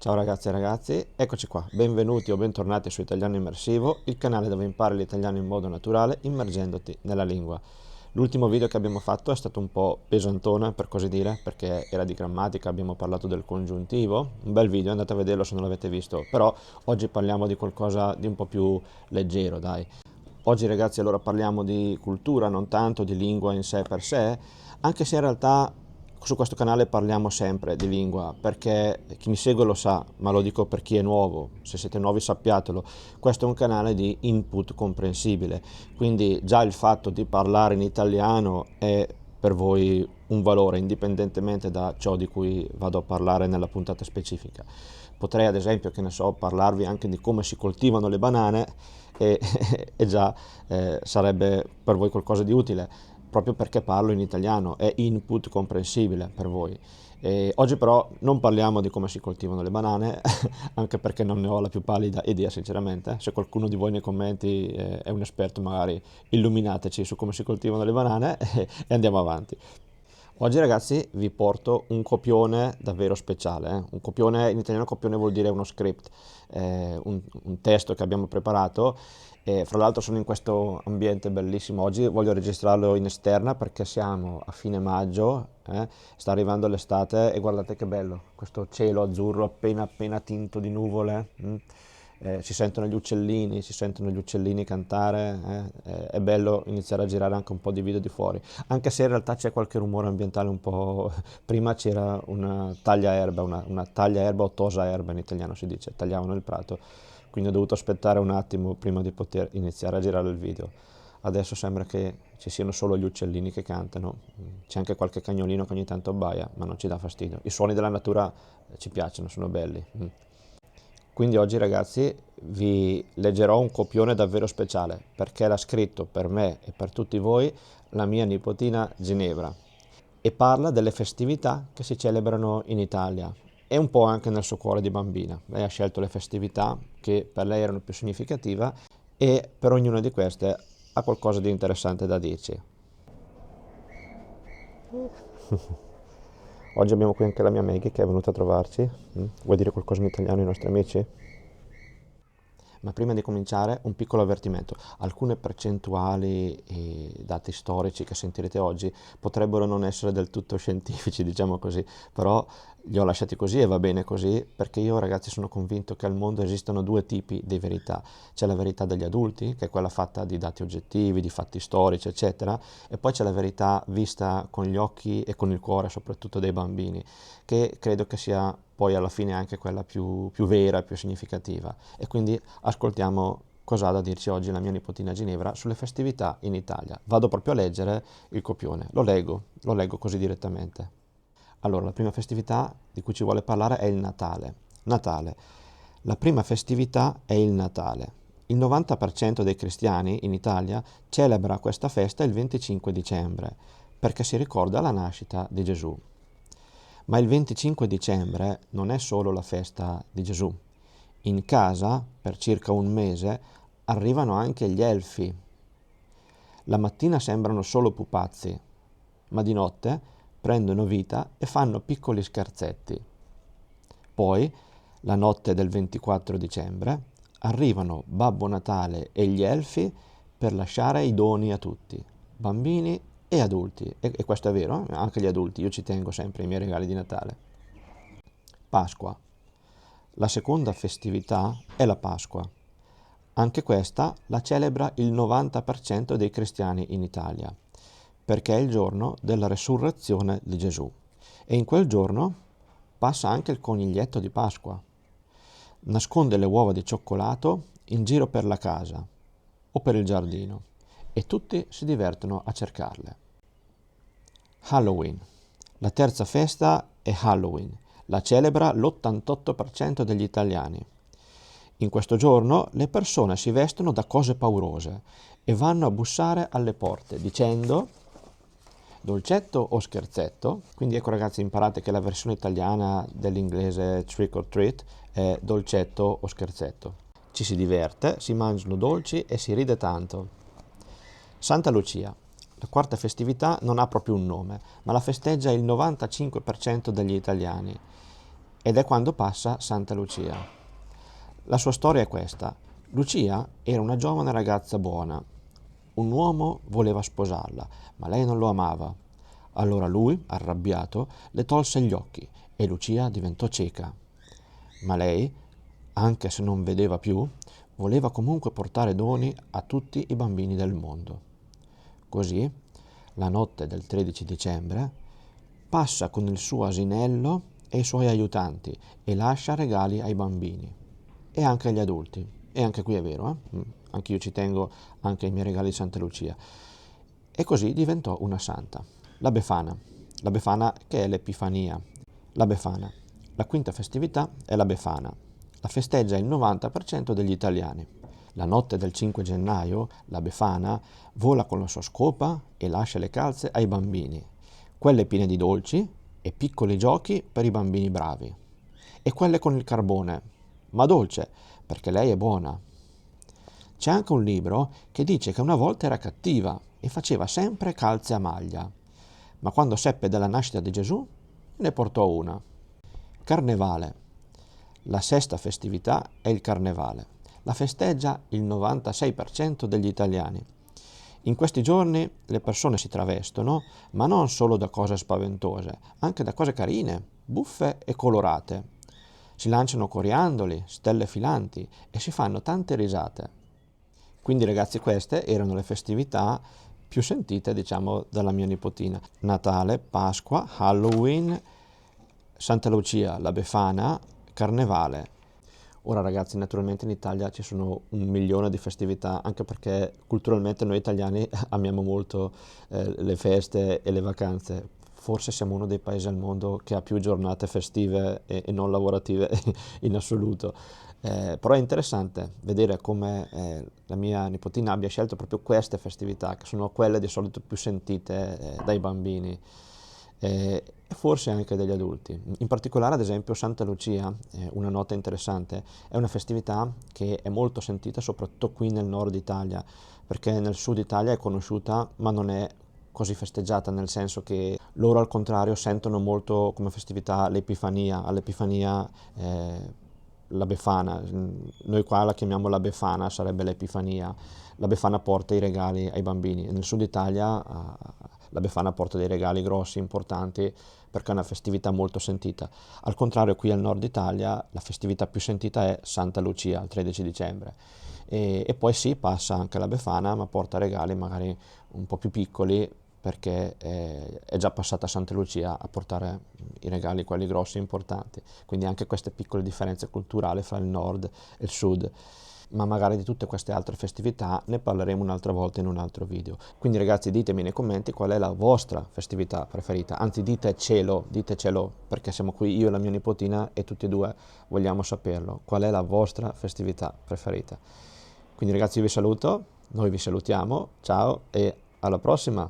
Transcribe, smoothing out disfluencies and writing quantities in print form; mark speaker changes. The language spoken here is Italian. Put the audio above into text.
Speaker 1: Ciao ragazzi e ragazzi, eccoci qua, benvenuti o bentornati su Italiano Immersivo, il canale dove impari l'italiano in modo naturale immergendoti nella lingua. L'ultimo video che abbiamo fatto è stato un po' pesantone, per così dire, perché era di grammatica, abbiamo parlato del congiuntivo, un bel video, andate a vederlo se non l'avete visto, però oggi parliamo di qualcosa di un po' più leggero, dai. Oggi ragazzi allora parliamo di cultura, non tanto di lingua in sé per sé, anche se in realtà su questo canale parliamo sempre di lingua, perché chi mi segue lo sa, ma lo dico per chi è nuovo, se siete nuovi sappiatelo, questo è un canale di input comprensibile, quindi già il fatto di parlare in italiano è per voi un valore, indipendentemente da ciò di cui vado a parlare nella puntata specifica. Potrei ad esempio, che ne so, parlarvi anche di come si coltivano le banane e, e già sarebbe per voi qualcosa di utile, proprio perché parlo in italiano, è input comprensibile per voi. Oggi però non parliamo di come si coltivano le banane, anche perché non ne ho la più pallida idea sinceramente. Se qualcuno di voi nei commenti è un esperto, magari illuminateci su come si coltivano le banane e andiamo avanti. Oggi ragazzi vi porto un copione davvero speciale. Un copione, in italiano copione vuol dire uno script, un testo che abbiamo preparato. E fra l'altro sono in questo ambiente bellissimo. Oggi voglio registrarlo in esterna perché siamo a fine maggio, sta arrivando l'estate e guardate che bello, questo cielo azzurro appena appena tinto di nuvole. Si sentono gli uccellini cantare, è bello iniziare a girare anche un po' di video di fuori, anche se in realtà c'è qualche rumore ambientale un po'. Prima c'era una tagliaerba, una tagliaerba o tosaerba in italiano si dice, tagliavano il prato, quindi ho dovuto aspettare un attimo prima di poter iniziare a girare il video. Adesso sembra che ci siano solo gli uccellini che cantano, c'è anche qualche cagnolino che ogni tanto abbaia, ma non ci dà fastidio. I suoni della natura ci piacciono, sono belli. Quindi oggi ragazzi vi leggerò un copione davvero speciale perché l'ha scritto per me e per tutti voi la mia nipotina Ginevra e parla delle festività che si celebrano in Italia e un po' anche nel suo cuore di bambina. Lei ha scelto le festività che per lei erano più significative e per ognuna di queste ha qualcosa di interessante da dirci. Oggi abbiamo qui anche la mia Maggie che è venuta a trovarci. Vuoi dire qualcosa in italiano ai nostri amici? Ma prima di cominciare un piccolo avvertimento, alcune percentuali e dati storici che sentirete oggi potrebbero non essere del tutto scientifici, diciamo così, però li ho lasciati così e va bene così, perché io ragazzi sono convinto che al mondo esistono due tipi di verità. C'è la verità degli adulti, che è quella fatta di dati oggettivi, di fatti storici, eccetera, e poi c'è la verità vista con gli occhi e con il cuore, soprattutto dei bambini, che credo che sia poi alla fine anche quella più vera, più significativa. E quindi ascoltiamo cosa ha da dirci oggi la mia nipotina Ginevra sulle festività in Italia. Vado proprio a leggere il copione, lo leggo così direttamente. Allora, la prima festività di cui ci vuole parlare è il Natale. Natale. La prima festività è il Natale. Il 90% dei cristiani in Italia celebra questa festa il 25 dicembre, perché si ricorda la nascita di Gesù. Ma il 25 dicembre non è solo la festa di Gesù. In casa, per circa un mese, arrivano anche gli elfi. La mattina sembrano solo pupazzi, ma di notte prendono vita e fanno piccoli scherzetti. Poi, la notte del 24 dicembre, arrivano Babbo Natale e gli elfi per lasciare i doni a tutti, bambini e adulti. E questo è vero, anche gli adulti, io ci tengo sempre ai miei regali di Natale. Pasqua. La seconda festività è la Pasqua. Anche questa la celebra il 90% dei cristiani in Italia, perché è il giorno della resurrezione di Gesù. E in quel giorno passa anche il coniglietto di Pasqua. Nasconde le uova di cioccolato in giro per la casa o per il giardino e tutti si divertono a cercarle. Halloween. La terza festa è Halloween. La celebra l'88% degli italiani. In questo giorno le persone si vestono da cose paurose e vanno a bussare alle porte dicendo dolcetto o scherzetto. Quindi ecco ragazzi, imparate che la versione italiana dell'inglese trick or treat è dolcetto o scherzetto. Ci si diverte, si mangiano dolci e si ride tanto. Santa Lucia. La quarta festività non ha proprio un nome, ma la festeggia il 95% degli italiani. ed è quando passa Santa Lucia. La sua storia è questa. Lucia era una giovane ragazza buona. Un uomo voleva sposarla, ma lei non lo amava. Allora lui, arrabbiato, le tolse gli occhi e Lucia diventò cieca. Ma lei, anche se non vedeva più, voleva comunque portare doni a tutti i bambini del mondo. Così, la notte del 13 dicembre, passa con il suo asinello e i suoi aiutanti e lascia regali ai bambini e anche agli adulti. E anche qui è vero, Anche io ci tengo anche ai miei regali di Santa Lucia. E così diventò una santa. La Befana che è l'Epifania. La Befana. La quinta festività è la Befana. La festeggia il 90% degli italiani. La notte del 5 gennaio, la Befana vola con la sua scopa e lascia le calze ai bambini, quelle piene di dolci e piccoli giochi per i bambini bravi, e quelle con il carbone, ma dolce, perché lei è buona. C'è anche un libro che dice che una volta era cattiva e faceva sempre calze a maglia, ma quando seppe della nascita di Gesù ne portò una. Carnevale. La sesta festività è il Carnevale. La festeggia il 96% degli italiani. In questi giorni le persone si travestono, ma non solo da cose spaventose, anche da cose carine, buffe e colorate. Si lanciano coriandoli, stelle filanti e si fanno tante risate. Quindi ragazzi, queste erano le festività più sentite, diciamo, dalla mia nipotina. Natale, Pasqua, Halloween, Santa Lucia, la Befana, Carnevale. Ora ragazzi, naturalmente in Italia ci sono 1 milione di festività, anche perché culturalmente noi italiani amiamo molto le feste e le vacanze. Forse siamo uno dei paesi al mondo che ha più giornate festive e non lavorative in assoluto. Però è interessante vedere come la mia nipotina abbia scelto proprio queste festività, che sono quelle di solito più sentite dai bambini e forse anche dagli adulti. In particolare, ad esempio, Santa Lucia, una nota interessante, è una festività che è molto sentita soprattutto qui nel nord Italia, perché nel sud Italia è conosciuta ma non è così festeggiata, nel senso che loro al contrario sentono molto come festività l'Epifania, all'Epifania la Befana, noi qua la chiamiamo la Befana, sarebbe l'Epifania, la Befana porta i regali ai bambini, nel sud Italia la Befana porta dei regali grossi, importanti, perché è una festività molto sentita. Al contrario, qui al nord Italia la festività più sentita è Santa Lucia, il 13 dicembre. E poi sì, passa anche la Befana, ma porta regali magari un po' più piccoli, perché è già passata Santa Lucia a portare i regali, quelli grossi e importanti. Quindi anche queste piccole differenze culturali fra il nord e il sud. Ma magari di tutte queste altre festività ne parleremo un'altra volta in un altro video. Quindi ragazzi, ditemi nei commenti qual è la vostra festività preferita, anzi ditecelo, perché siamo qui io e la mia nipotina e tutti e due vogliamo saperlo, qual è la vostra festività preferita. Quindi ragazzi, io vi saluto, noi vi salutiamo, ciao e alla prossima!